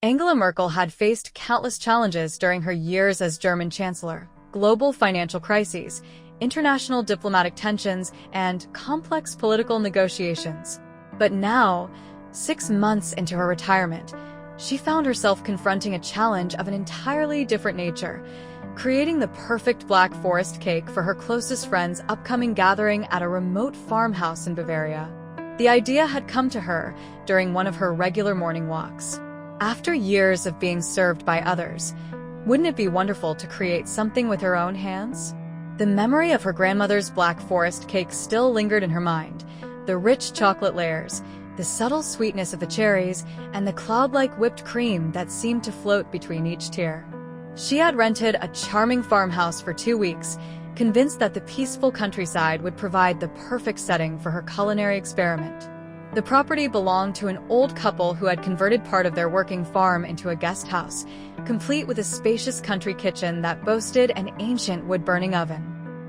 Angela Merkel had faced countless challenges during her years as German Chancellor: global financial crises, international diplomatic tensions, and complex political negotiations. But now, 6 months into her retirement, she found herself confronting a challenge of an entirely different nature: creating the perfect Black Forest cake for her closest friend's upcoming gathering at a remote farmhouse in Bavaria. The idea had come to her during one of her regular morning walks. After years of being served by others, wouldn't it be wonderful to create something with her own hands? The memory of her grandmother's Black Forest cake still lingered in her mind: the rich chocolate layers, the subtle sweetness of the cherries, and the cloud-like whipped cream that seemed to float between each tier. She had rented a charming farmhouse for 2 weeks, convinced that the peaceful countryside would provide the perfect setting for her culinary experiment. The property belonged to an old couple who had converted part of their working farm into a guest house, complete with a spacious country kitchen that boasted an ancient wood-burning oven.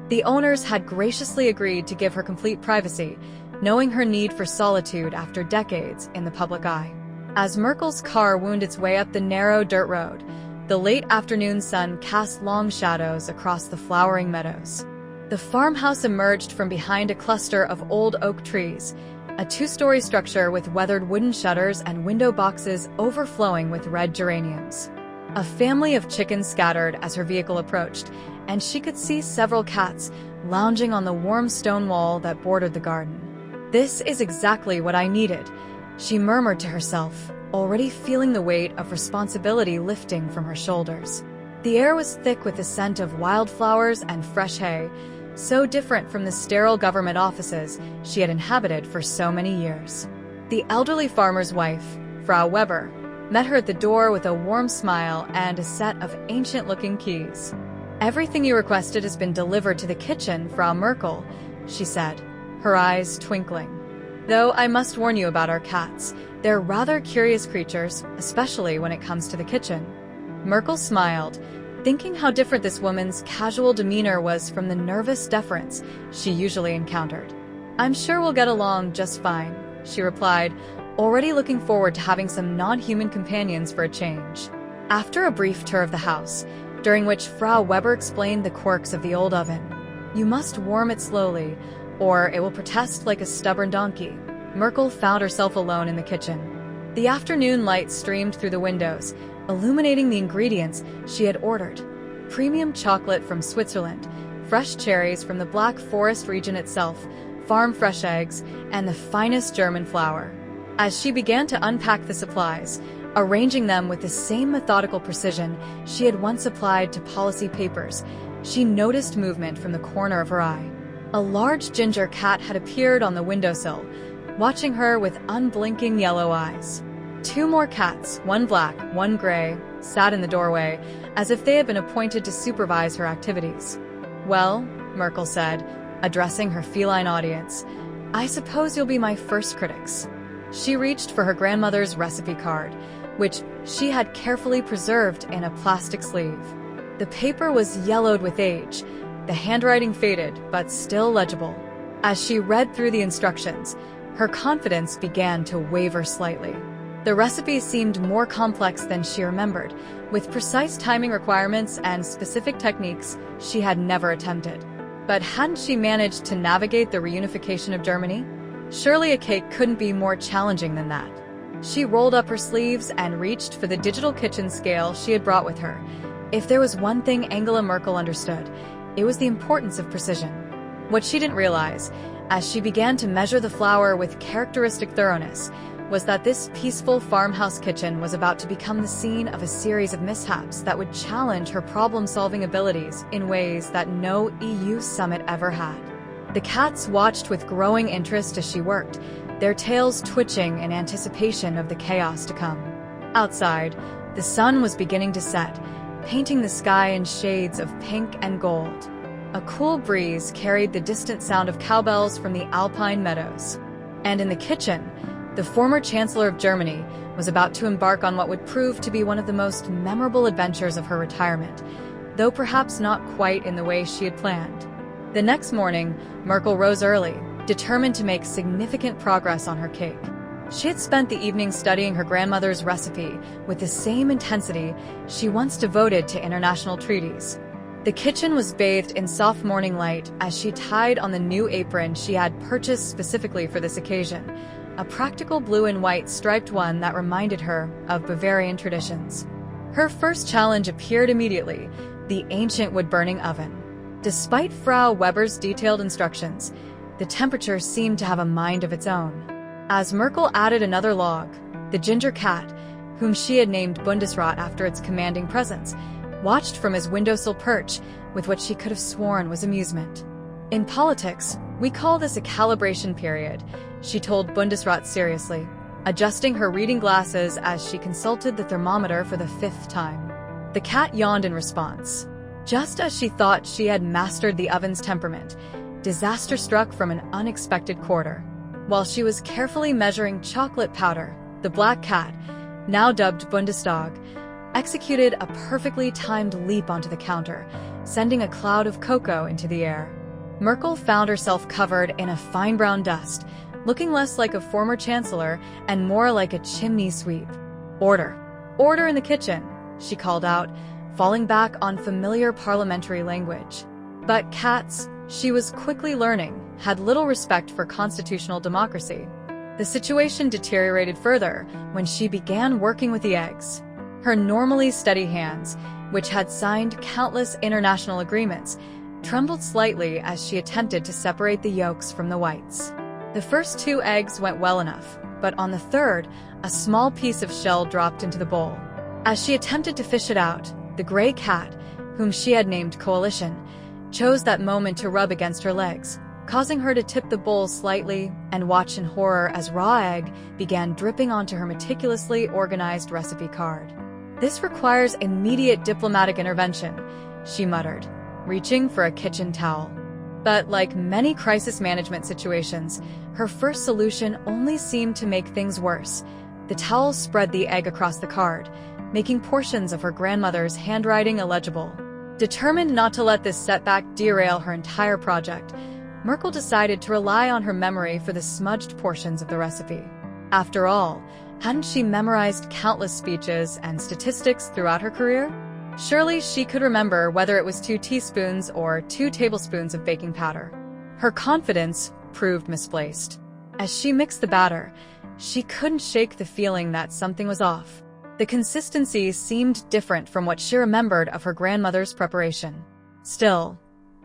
The owners had graciously agreed to give her complete privacy, knowing her need for solitude after decades in the public eye. As Merkel's car wound its way up the narrow dirt road, the late afternoon sun cast long shadows across the flowering meadows. The farmhouse emerged from behind a cluster of old oak trees, a 2-story structure with weathered wooden shutters and window boxes overflowing with red geraniums. A family of chickens scattered as her vehicle approached, and she could see several cats lounging on the warm stone wall that bordered the garden. "This is exactly what I needed," she murmured to herself, already feeling the weight of responsibility lifting from her shoulders. The air was thick with the scent of wildflowers and fresh hay, so different from the sterile government offices she had inhabited for so many years. The elderly farmer's wife, Frau Weber, met her at the door with a warm smile and a set of ancient-looking keys. "Everything you requested has been delivered to the kitchen, Frau Merkel," she said, her eyes twinkling. "Though I must warn you about our cats. They're rather curious creatures, especially when it comes to the kitchen." Merkel smiled, thinking how different this woman's casual demeanor was from the nervous deference she usually encountered. "I'm sure we'll get along just fine," she replied, already looking forward to having some non-human companions for a change. After a brief tour of the house, during which Frau Weber explained the quirks of the old oven, "You must warm it slowly, or it will protest like a stubborn donkey," Merkel found herself alone in the kitchen. The afternoon light streamed through the windows, illuminating the ingredients she had ordered: premium chocolate from Switzerland, fresh cherries from the Black Forest region itself, farm-fresh eggs, and the finest German flour. As she began to unpack the supplies, arranging them with the same methodical precision she had once applied to policy papers, she noticed movement from the corner of her eye. A large ginger cat had appeared on the windowsill, watching her with unblinking yellow eyes. 2 more cats, one black, one gray, sat in the doorway, as if they had been appointed to supervise her activities. "Well," Merkel said, addressing her feline audience, "I suppose you'll be my first critics." She reached for her grandmother's recipe card, which she had carefully preserved in a plastic sleeve. The paper was yellowed with age, the handwriting faded, but still legible. As she read through the instructions, her confidence began to waver slightly. The recipe seemed more complex than she remembered, with precise timing requirements and specific techniques she had never attempted. But hadn't she managed to navigate the reunification of Germany? Surely a cake couldn't be more challenging than that. She rolled up her sleeves and reached for the digital kitchen scale she had brought with her. If there was one thing Angela Merkel understood, it was the importance of precision. What she didn't realize, as she began to measure the flour with characteristic thoroughness, was that this peaceful farmhouse kitchen was about to become the scene of a series of mishaps that would challenge her problem-solving abilities in ways that no EU summit ever had. The cats watched with growing interest as she worked, their tails twitching in anticipation of the chaos to come. Outside, the sun was beginning to set, painting the sky in shades of pink and gold. A cool breeze carried the distant sound of cowbells from the alpine meadows. And in the kitchen, the former Chancellor of Germany was about to embark on what would prove to be one of the most memorable adventures of her retirement, though perhaps not quite in the way she had planned. The next morning, Merkel rose early, determined to make significant progress on her cake. She had spent the evening studying her grandmother's recipe with the same intensity she once devoted to international treaties. The kitchen was bathed in soft morning light as she tied on the new apron she had purchased specifically for this occasion, a practical blue and white striped one that reminded her of Bavarian traditions. Her first challenge appeared immediately: the ancient wood-burning oven. Despite Frau Weber's detailed instructions, the temperature seemed to have a mind of its own. As Merkel added another log, the ginger cat, whom she had named Bundesrat after its commanding presence, watched from his windowsill perch with what she could have sworn was amusement. "In politics, we call this a calibration period," she told Bundesrat seriously, adjusting her reading glasses as she consulted the thermometer for the 5th time. The cat yawned in response. Just as she thought she had mastered the oven's temperament, disaster struck from an unexpected quarter. While she was carefully measuring chocolate powder, the black cat, now dubbed Bundestag, executed a perfectly timed leap onto the counter, sending a cloud of cocoa into the air. Merkel found herself covered in a fine brown dust, looking less like a former chancellor and more like a chimney sweep. "Order! Order in the kitchen!" she called out, falling back on familiar parliamentary language. But cats, she was quickly learning, had little respect for constitutional democracy. The situation deteriorated further when she began working with the eggs. Her normally steady hands, which had signed countless international agreements, trembled slightly as she attempted to separate the yolks from the whites. The first 2 eggs went well enough, but on the third, a small piece of shell dropped into the bowl. As she attempted to fish it out, the gray cat, whom she had named Coalition, chose that moment to rub against her legs, causing her to tip the bowl slightly and watch in horror as raw egg began dripping onto her meticulously organized recipe card. "This requires immediate diplomatic intervention," she muttered, reaching for a kitchen towel. But like many crisis management situations, her first solution only seemed to make things worse. The towel spread the egg across the card, making portions of her grandmother's handwriting illegible. Determined not to let this setback derail her entire project, Merkel decided to rely on her memory for the smudged portions of the recipe. After all, hadn't she memorized countless speeches and statistics throughout her career? Surely she could remember whether it was 2 teaspoons or 2 tablespoons of baking powder. Her confidence proved misplaced. As she mixed the batter, she couldn't shake the feeling that something was off. The consistency seemed different from what she remembered of her grandmother's preparation. Still,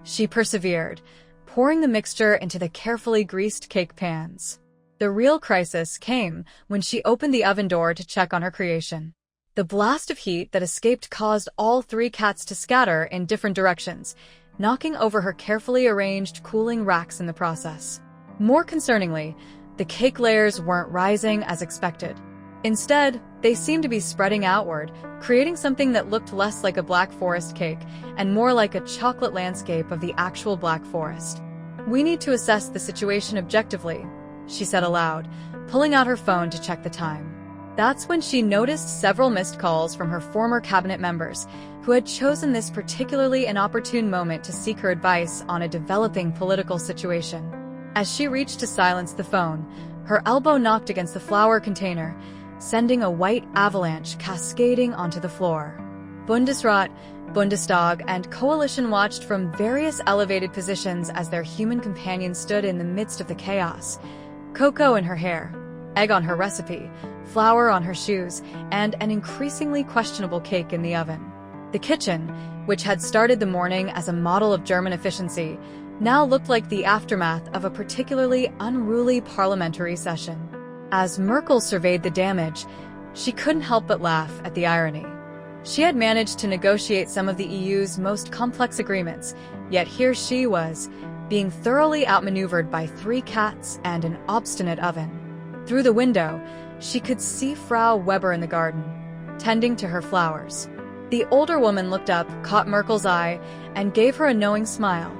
she persevered, pouring the mixture into the carefully greased cake pans. The real crisis came when she opened the oven door to check on her creation. The blast of heat that escaped caused all 3 cats to scatter in different directions, knocking over her carefully arranged cooling racks in the process. More concerningly, the cake layers weren't rising as expected. Instead, they seemed to be spreading outward, creating something that looked less like a Black Forest cake and more like a chocolate landscape of the actual Black Forest. "We need to assess the situation objectively," she said aloud, pulling out her phone to check the time. That's when she noticed several missed calls from her former cabinet members, who had chosen this particularly inopportune moment to seek her advice on a developing political situation. As she reached to silence the phone, her elbow knocked against the flour container, sending a white avalanche cascading onto the floor. Bundesrat, Bundestag, and Coalition watched from various elevated positions as their human companion stood in the midst of the chaos. Cocoa in her hair, egg on her recipe, flour on her shoes, and an increasingly questionable cake in the oven. The kitchen, which had started the morning as a model of German efficiency, now looked like the aftermath of a particularly unruly parliamentary session. As Merkel surveyed the damage, she couldn't help but laugh at the irony. She had managed to negotiate some of the EU's most complex agreements, yet here she was, being thoroughly outmaneuvered by 3 cats and an obstinate oven. Through the window, she could see Frau Weber in the garden, tending to her flowers. The older woman looked up, caught Merkel's eye, and gave her a knowing smile,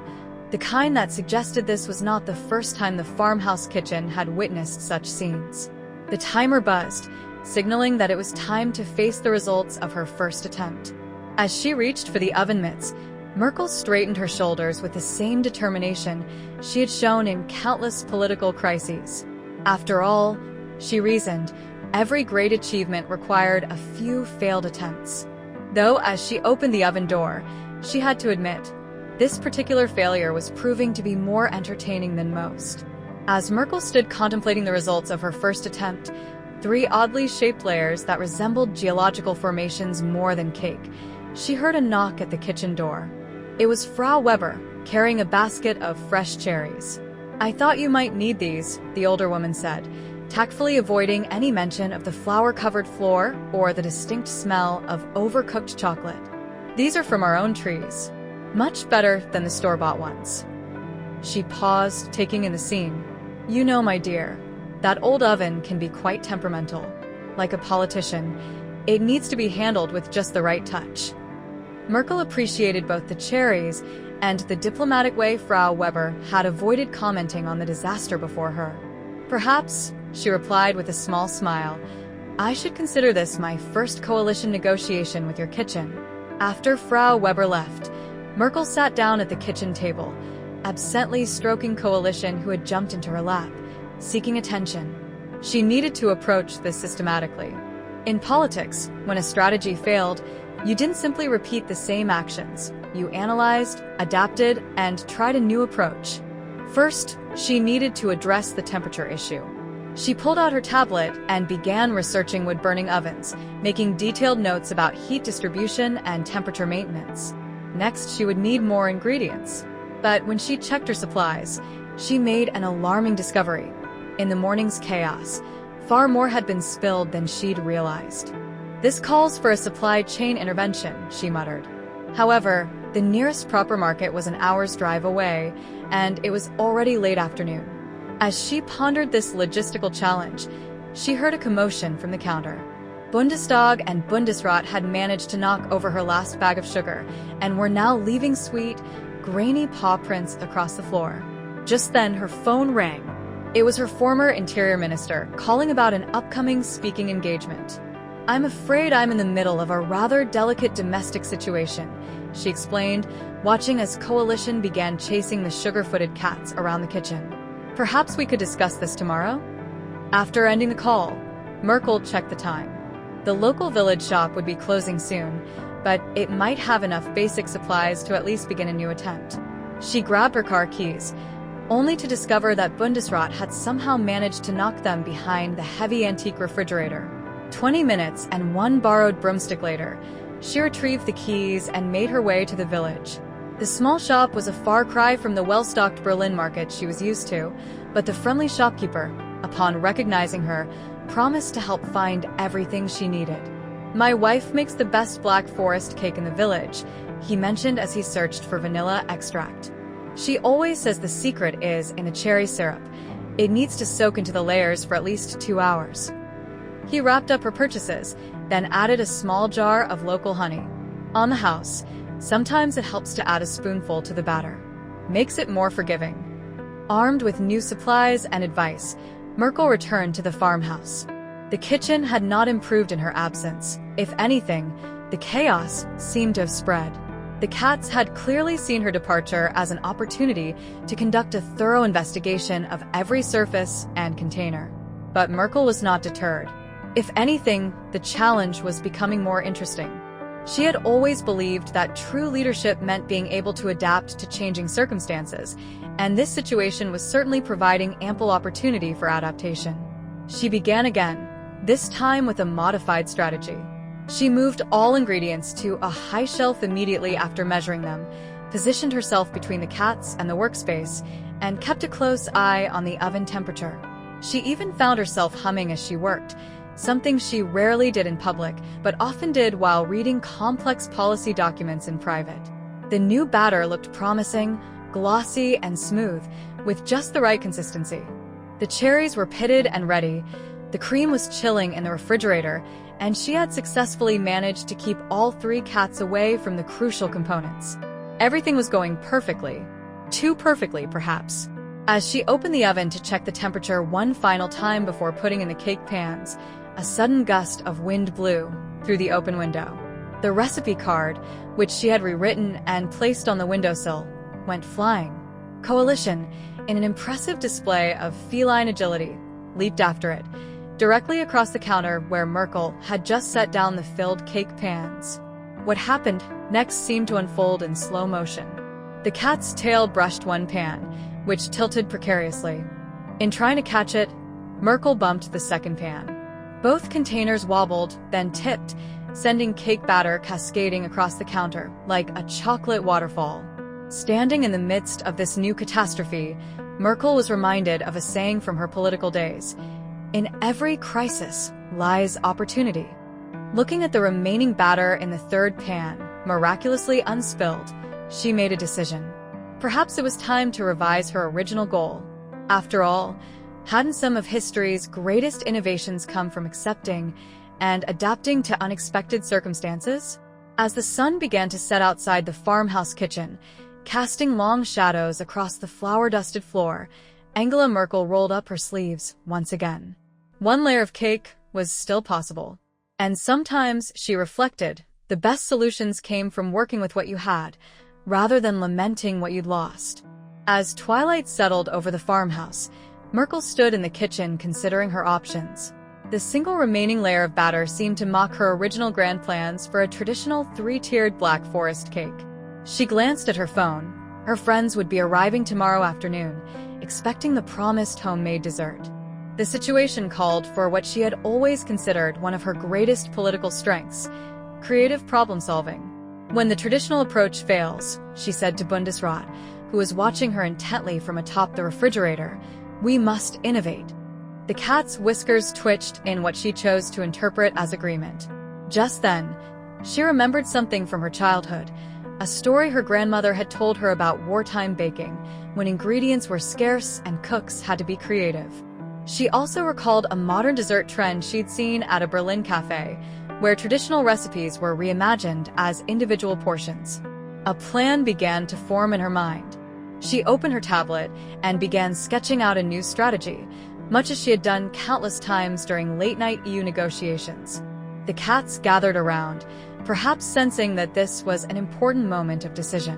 the kind that suggested this was not the first time the farmhouse kitchen had witnessed such scenes. The timer buzzed, signaling that it was time to face the results of her first attempt. As she reached for the oven mitts, Merkel straightened her shoulders with the same determination she had shown in countless political crises. After all, She reasoned, every great achievement required a few failed attempts. Though, as she opened the oven door, she had to admit, this particular failure was proving to be more entertaining than most. As Merkel stood contemplating the results of her first attempt, 3 oddly shaped layers that resembled geological formations more than cake, she heard a knock at the kitchen door. It was Frau Weber, carrying a basket of fresh cherries. "I thought you might need these," the older woman said, tactfully avoiding any mention of the flour-covered floor or the distinct smell of overcooked chocolate. "These are from our own trees. Much better than the store-bought ones." She paused, taking in the scene. "You know, my dear, that old oven can be quite temperamental. Like a politician, it needs to be handled with just the right touch." Merkel appreciated both the cherries and the diplomatic way Frau Weber had avoided commenting on the disaster before her. "Perhaps," she replied with a small smile, "I should consider this my first coalition negotiation with your kitchen." After Frau Weber left, Merkel sat down at the kitchen table, absently stroking Coalition, who had jumped into her lap, seeking attention. She needed to approach this systematically. In politics, when a strategy failed, you didn't simply repeat the same actions. You analyzed, adapted, and tried a new approach. First, she needed to address the temperature issue. She pulled out her tablet and began researching wood-burning ovens, making detailed notes about heat distribution and temperature maintenance. Next, she would need more ingredients. But when she checked her supplies, she made an alarming discovery. In the morning's chaos, far more had been spilled than she'd realized. "This calls for a supply chain intervention," she muttered. However, the nearest proper market was an hour's drive away, and it was already late afternoon. As she pondered this logistical challenge, she heard a commotion from the counter. Bundestag and Bundesrat had managed to knock over her last bag of sugar and were now leaving sweet, grainy paw prints across the floor. Just then, her phone rang. It was her former Interior Minister calling about an upcoming speaking engagement. "I'm afraid I'm in the middle of a rather delicate domestic situation," she explained, watching as Coalition began chasing the sugar-footed cats around the kitchen. "Perhaps we could discuss this tomorrow?" After ending the call, Merkel checked the time. The local village shop would be closing soon, but it might have enough basic supplies to at least begin a new attempt. She grabbed her car keys, only to discover that Bundesrat had somehow managed to knock them behind the heavy antique refrigerator. 20 minutes and 1 borrowed broomstick later, she retrieved the keys and made her way to the village. The small shop was a far cry from the well-stocked Berlin market she was used to, but the friendly shopkeeper, upon recognizing her, promised to help find everything she needed. "My wife makes the best Black Forest cake in the village," he mentioned as he searched for vanilla extract. "She always says the secret is in the cherry syrup. It needs to soak into the layers for at least 2 hours. He wrapped up her purchases, then added a small jar of local honey. On the house, sometimes it helps to add a spoonful to the batter. Makes it more forgiving. Armed with new supplies and advice, Merkel returned to the farmhouse. The kitchen had not improved in her absence. If anything, the chaos seemed to have spread. The cats had clearly seen her departure as an opportunity to conduct a thorough investigation of every surface and container. But Merkel was not deterred. If anything, the challenge was becoming more interesting. She had always believed that true leadership meant being able to adapt to changing circumstances, and this situation was certainly providing ample opportunity for adaptation. She began again, this time with a modified strategy. She moved all ingredients to a high shelf immediately after measuring them, positioned herself between the cats and the workspace, and kept a close eye on the oven temperature. She even found herself humming as she worked, something she rarely did in public, but often did while reading complex policy documents in private. The new batter looked promising, glossy and smooth, with just the right consistency. The cherries were pitted and ready, the cream was chilling in the refrigerator, and she had successfully managed to keep all 3 cats away from the crucial components. Everything was going perfectly. Too perfectly, perhaps. As she opened the oven to check the temperature one final time before putting in the cake pans, a sudden gust of wind blew through the open window. The recipe card, which she had rewritten and placed on the windowsill, went flying. Coalition, in an impressive display of feline agility, leaped after it, directly across the counter where Merkel had just set down the filled cake pans. What happened next seemed to unfold in slow motion. The cat's tail brushed one pan, which tilted precariously. In trying to catch it, Merkel bumped the second pan. Both containers wobbled, then tipped, sending cake batter cascading across the counter like a chocolate waterfall. Standing in the midst of this new catastrophe, Merkel was reminded of a saying from her political days: "In every crisis lies opportunity." Looking at the remaining batter in the third pan, miraculously unspilled, she made a decision. Perhaps it was time to revise her original goal. After all, hadn't some of history's greatest innovations come from accepting and adapting to unexpected circumstances? As the sun began to set outside the farmhouse kitchen, casting long shadows across the flour-dusted floor, Angela Merkel rolled up her sleeves once again. One layer of cake was still possible. And sometimes, she reflected, the best solutions came from working with what you had, rather than lamenting what you'd lost. As twilight settled over the farmhouse, Merkel stood in the kitchen considering her options. The single remaining layer of batter seemed to mock her original grand plans for a traditional three-tiered Black Forest cake. She glanced at her phone. Her friends would be arriving tomorrow afternoon, expecting the promised homemade dessert. The situation called for what she had always considered one of her greatest political strengths: creative problem-solving. When the traditional approach fails, she said to Bundesrat, who was watching her intently from atop the refrigerator, we must innovate. The cat's whiskers twitched in what she chose to interpret as agreement. Just then, she remembered something from her childhood, a story her grandmother had told her about wartime baking, when ingredients were scarce and cooks had to be creative. She also recalled a modern dessert trend she'd seen at a Berlin cafe, where traditional recipes were reimagined as individual portions. A plan began to form in her mind. She opened her tablet and began sketching out a new strategy, much as she had done countless times during late-night EU negotiations. The cats gathered around, perhaps sensing that this was an important moment of decision.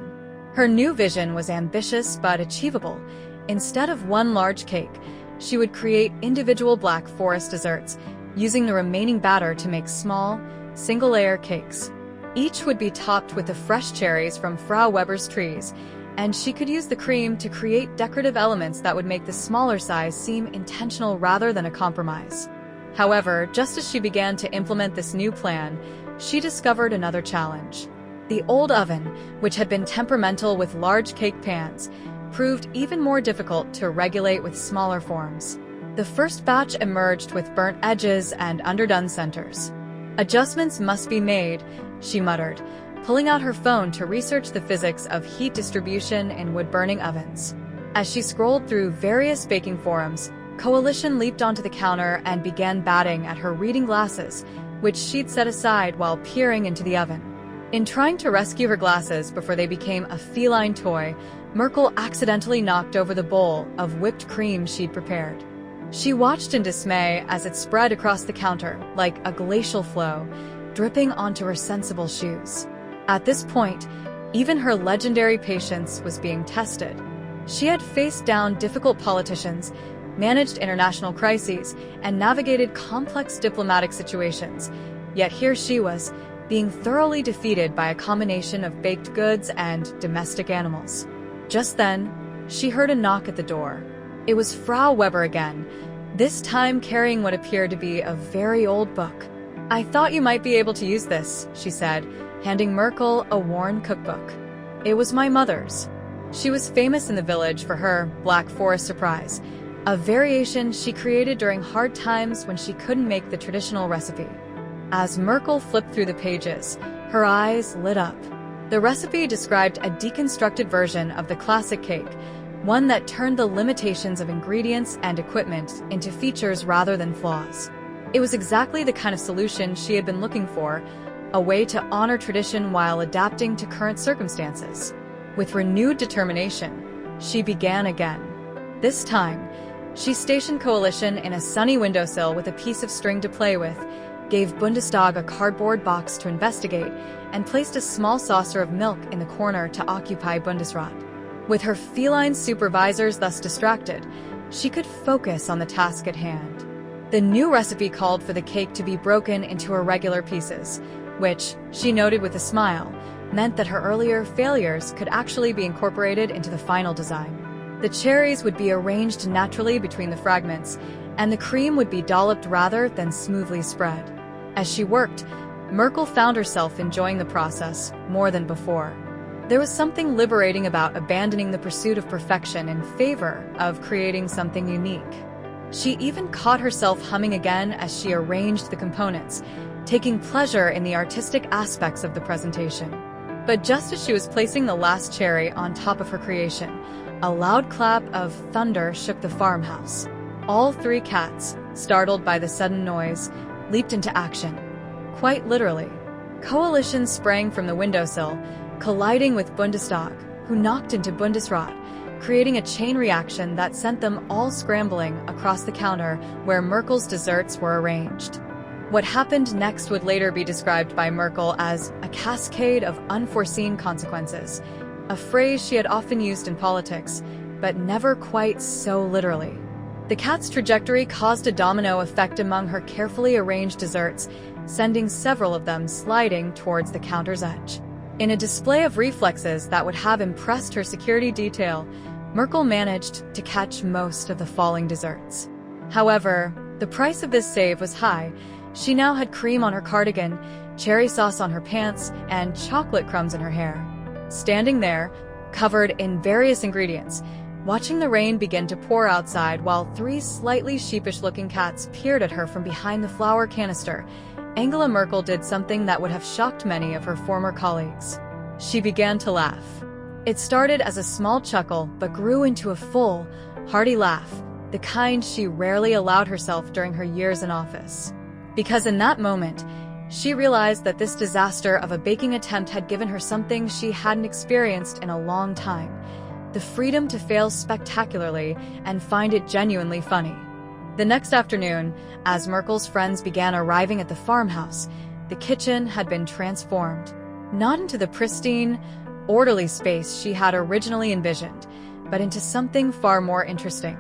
Her new vision was ambitious but achievable. Instead of one large cake, she would create individual Black Forest desserts, using the remaining batter to make small, single-layer cakes. Each would be topped with the fresh cherries from Frau Weber's trees, and she could use the cream to create decorative elements that would make the smaller size seem intentional rather than a compromise. However, just as she began to implement this new plan, she discovered another challenge. The old oven, which had been temperamental with large cake pans, proved even more difficult to regulate with smaller forms. The first batch emerged with burnt edges and underdone centers. Adjustments must be made, she muttered, pulling out her phone to research the physics of heat distribution in wood-burning ovens. As she scrolled through various baking forums, Coalition leaped onto the counter and began batting at her reading glasses, which she'd set aside while peering into the oven. In trying to rescue her glasses before they became a feline toy, Merkel accidentally knocked over the bowl of whipped cream she'd prepared. She watched in dismay as it spread across the counter like a glacial flow, dripping onto her sensible shoes. At this point, even her legendary patience was being tested. She had faced down difficult politicians, managed international crises, and navigated complex diplomatic situations. Yet here she was, being thoroughly defeated by a combination of baked goods and domestic animals. Just then, she heard a knock at the door. It was Frau Weber again, this time carrying what appeared to be a very old book. "I thought you might be able to use this," she said, handing Merkel a worn cookbook. It was my mother's. She was famous in the village for her Black Forest surprise, a variation she created during hard times when she couldn't make the traditional recipe. As Merkel flipped through the pages, her eyes lit up. The recipe described a deconstructed version of the classic cake, one that turned the limitations of ingredients and equipment into features rather than flaws. It was exactly the kind of solution she had been looking for, a way to honor tradition while adapting to current circumstances. With renewed determination, she began again. This time, she stationed Coalition in a sunny windowsill with a piece of string to play with, gave Bundestag a cardboard box to investigate, and placed a small saucer of milk in the corner to occupy Bundesrat. With her feline supervisors thus distracted, she could focus on the task at hand. The new recipe called for the cake to be broken into irregular pieces, which, she noted with a smile, meant that her earlier failures could actually be incorporated into the final design. The cherries would be arranged naturally between the fragments, and the cream would be dolloped rather than smoothly spread. As she worked, Merkel found herself enjoying the process more than before. There was something liberating about abandoning the pursuit of perfection in favor of creating something unique. She even caught herself humming again as she arranged the components, taking pleasure in the artistic aspects of the presentation. But just as she was placing the last cherry on top of her creation, a loud clap of thunder shook the farmhouse. All three cats, startled by the sudden noise, leaped into action. Quite literally. Coalition sprang from the windowsill, colliding with Bundestag, who knocked into Bundesrat, creating a chain reaction that sent them all scrambling across the counter where Merkel's desserts were arranged. What happened next would later be described by Merkel as a cascade of unforeseen consequences, a phrase she had often used in politics, but never quite so literally. The cat's trajectory caused a domino effect among her carefully arranged desserts, sending several of them sliding towards the counter's edge. In a display of reflexes that would have impressed her security detail, Merkel managed to catch most of the falling desserts. However, the price of this save was high. She now had cream on her cardigan, cherry sauce on her pants, and chocolate crumbs in her hair. Standing there, covered in various ingredients, watching the rain begin to pour outside while three slightly sheepish-looking cats peered at her from behind the flour canister, Angela Merkel did something that would have shocked many of her former colleagues. She began to laugh. It started as a small chuckle but grew into a full, hearty laugh, the kind she rarely allowed herself during her years in office. Because in that moment, she realized that this disaster of a baking attempt had given her something she hadn't experienced in a long time: the freedom to fail spectacularly and find it genuinely funny. The next afternoon, as Merkel's friends began arriving at the farmhouse, the kitchen had been transformed. Not into the pristine, orderly space she had originally envisioned, but into something far more interesting.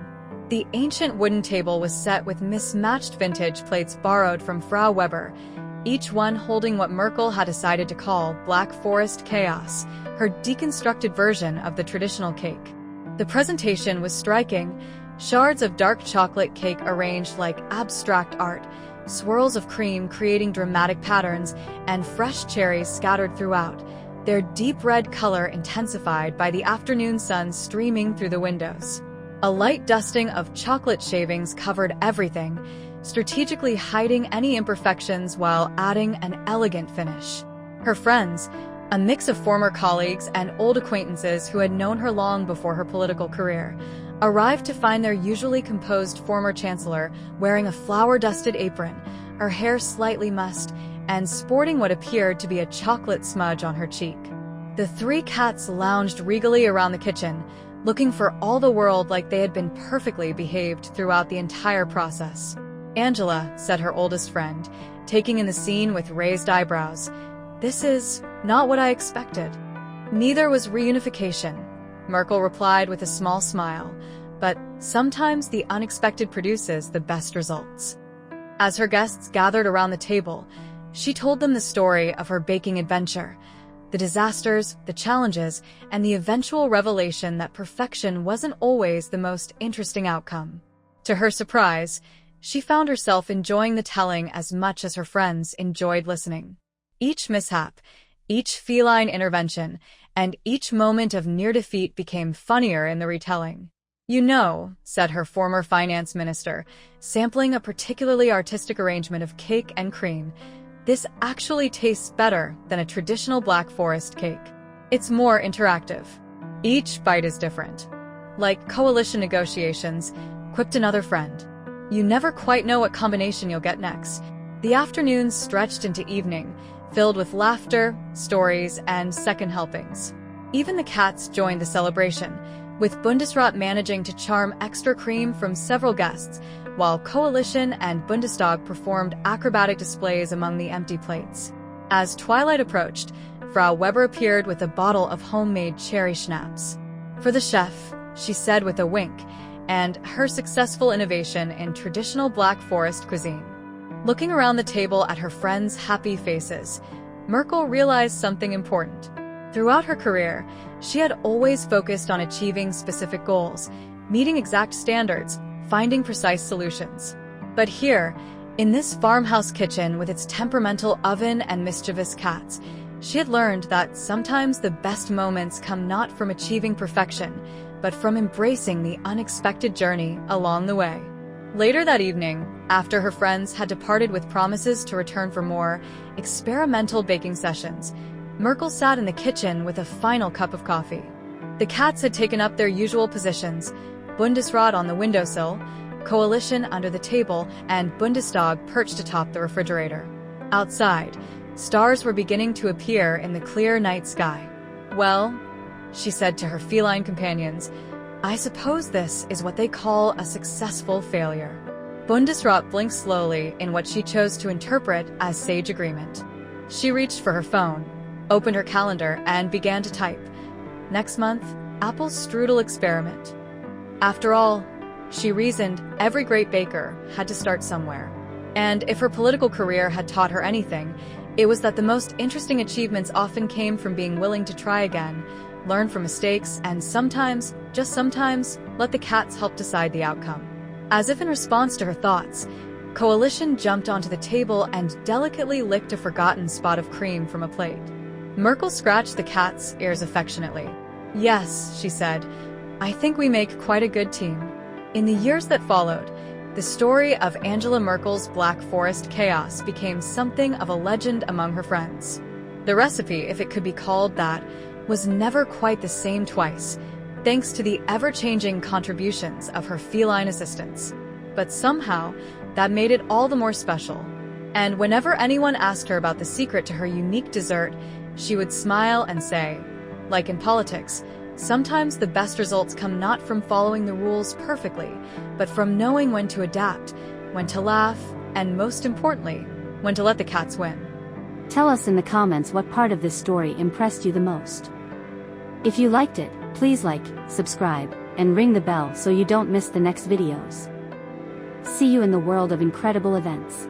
The ancient wooden table was set with mismatched vintage plates borrowed from Frau Weber, each one holding what Merkel had decided to call Black Forest Chaos, her deconstructed version of the traditional cake. The presentation was striking: shards of dark chocolate cake arranged like abstract art, swirls of cream creating dramatic patterns, and fresh cherries scattered throughout, their deep red color intensified by the afternoon sun streaming through the windows. A light dusting of chocolate shavings covered everything, strategically hiding any imperfections while adding an elegant finish. Her friends, a mix of former colleagues and old acquaintances who had known her long before her political career, arrived to find their usually composed former chancellor wearing a flour-dusted apron, her hair slightly mussed, and sporting what appeared to be a chocolate smudge on her cheek. The three cats lounged regally around the kitchen, looking for all the world like they had been perfectly behaved throughout the entire process. "Angela," said her oldest friend, taking in the scene with raised eyebrows, "this is not what I expected." "Neither was reunification," Merkel replied with a small smile, "but sometimes the unexpected produces the best results." As her guests gathered around the table, she told them the story of her baking adventure, the disasters, the challenges, and the eventual revelation that perfection wasn't always the most interesting outcome. To her surprise, she found herself enjoying the telling as much as her friends enjoyed listening. Each mishap, each feline intervention, and each moment of near defeat became funnier in the retelling. "You know," said her former finance minister, sampling a particularly artistic arrangement of cake and cream, "this actually tastes better than a traditional Black Forest cake. It's more interactive. Each bite is different." "Like coalition negotiations," quipped another friend. "You never quite know what combination you'll get next." The afternoons stretched into evening, filled with laughter, stories, and second helpings. Even the cats joined the celebration, with Bundesrat managing to charm extra cream from several guests, while Coalition and Bundestag performed acrobatic displays among the empty plates. As twilight approached, Frau Weber appeared with a bottle of homemade cherry schnapps. "For the chef," she said with a wink, and her successful innovation in traditional Black Forest cuisine. Looking around the table at her friends' happy faces, Merkel realized something important. Throughout her career, she had always focused on achieving specific goals, meeting exact standards, finding precise solutions. But here, in this farmhouse kitchen with its temperamental oven and mischievous cats, she had learned that sometimes the best moments come not from achieving perfection, but from embracing the unexpected journey along the way. Later that evening, after her friends had departed with promises to return for more experimental baking sessions, Merkel sat in the kitchen with a final cup of coffee. The cats had taken up their usual positions, Bundesrat on the windowsill, Coalition under the table, and Bundestag perched atop the refrigerator. Outside, stars were beginning to appear in the clear night sky. "Well," she said to her feline companions, "I suppose this is what they call a successful failure." Bundesrat blinked slowly in what she chose to interpret as sage agreement. She reached for her phone, opened her calendar, and began to type. Next month, apple strudel experiment. After all, she reasoned, every great baker had to start somewhere. And if her political career had taught her anything, it was that the most interesting achievements often came from being willing to try again, learn from mistakes, and sometimes, just sometimes, let the cats help decide the outcome. As if in response to her thoughts, Coalition jumped onto the table and delicately licked a forgotten spot of cream from a plate. Merkel scratched the cat's ears affectionately. "Yes," she said, "I think we make quite a good team." In the years that followed, the story of Angela Merkel's Black Forest chaos became something of a legend among her friends. The recipe, if it could be called that, was never quite the same twice, thanks to the ever-changing contributions of her feline assistants. But somehow, that made it all the more special. And whenever anyone asked her about the secret to her unique dessert, she would smile and say, like in politics, sometimes the best results come not from following the rules perfectly, but from knowing when to adapt, when to laugh, and most importantly, when to let the cats win. Tell us in the comments what part of this story impressed you the most. If you liked it, please like, subscribe, and ring the bell so you don't miss the next videos. See you in the world of incredible events.